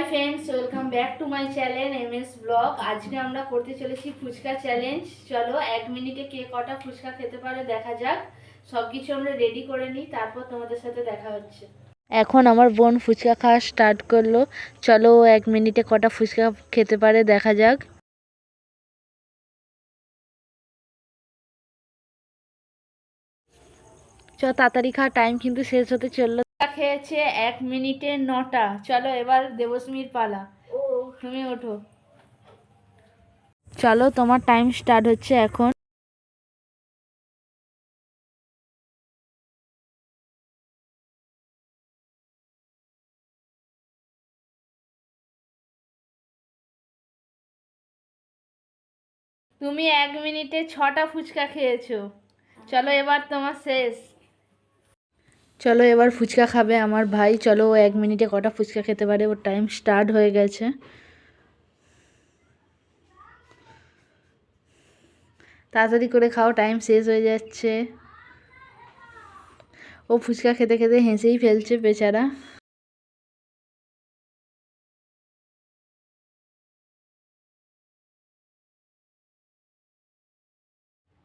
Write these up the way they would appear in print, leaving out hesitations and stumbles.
Friends, welcome back to my channel MS blog. আজকে আমরা করতে চলেছি ফুচকা চ্যালেঞ্জ। চলো 1 মিনিটে কে কটা ফুচকা খেতে পারে দেখা যাক। সব কিছু আমরা রেডি করে নিই, তারপর তোমাদের সাথে দেখা হচ্ছে। এখন আমার বোন ফুচকা খাওয়া স্টার্ট করলো। চলো 1 মিনিটে কটা ফুচকা খেতে পারে দেখা যাক। চলো তাড়াতাড়ি খা, টাইম কিন্তু শেষ হতে চললো। খেয়েছে 1 মিনিটে 9টা। চলো এবার দেবস্মীর পালা, তুমি ওঠো। চলো তোমার টাইম স্টার্ট হচ্ছে এখন। তুমি 1 মিনিটে 6টা ফুচকা খেয়েছো। চলো এবার তোমার শেষ। চলো এবার ফুচকা খাবে আমার ভাই। চলো ও 1 মিনিটে কটা ফুচকা খেতে পারে, ওর টাইম স্টার্ট হয়ে গেছে। তাড়াতাড়ি করে খাও, টাইম শেষ হয়ে যাচ্ছে। ও ফুচকা খেতে খেতে হেসেই ফেলছে বেচারা।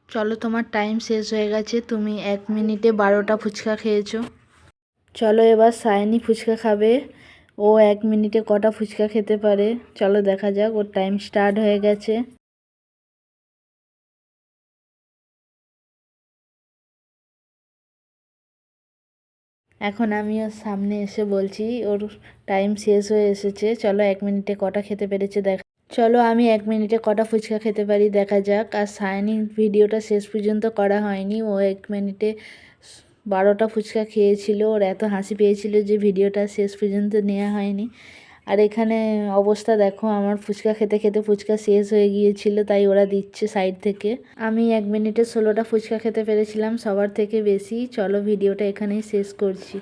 চলো তোমার টাইম শেষ হয়ে গেছে, তুমি 1 মিনিটে 12টা ফুচকা খেয়েছো। চলো এবার সায়নী ফুচকা খাবে। ও 1 মিনিটে কটা ফুচকা খেতে পারে চলো দেখা যাক, ওর টাইম স্টার্ট হয়ে গেছে। এখন আমি ওর সামনে এসে বলছি ওর টাইম শেষ হয়ে এসেছে। চলো 1 মিনিটে কটা খেতে পেরেছে দেখা। চলো আমি 1 মিনিটে কটা ফুচকা খেতে পারি দেখা যাক। আর সায়নী ভিডিওটা শেষ পর্যন্ত করা হয়নি, ও 1 মিনিটে 12টা ফুচকা খেয়েছিল। ওর এত হাসি পেয়েছিল যে ভিডিওটা শেষ পর্যন্ত নেওয়া হয়নি। আর এখানে অবস্থা দেখো, আমার ফুচকা খেতে খেতে ফুচকা শেষ হয়ে গিয়েছিল, তাই ওরা দিচ্ছে সাইড থেকে। আমি 1 মিনিটে 16টা ফুচকা খেতে পেরেছিলাম, সবার থেকে বেশি। চলো ভিডিওটা এখানেই শেষ করছি।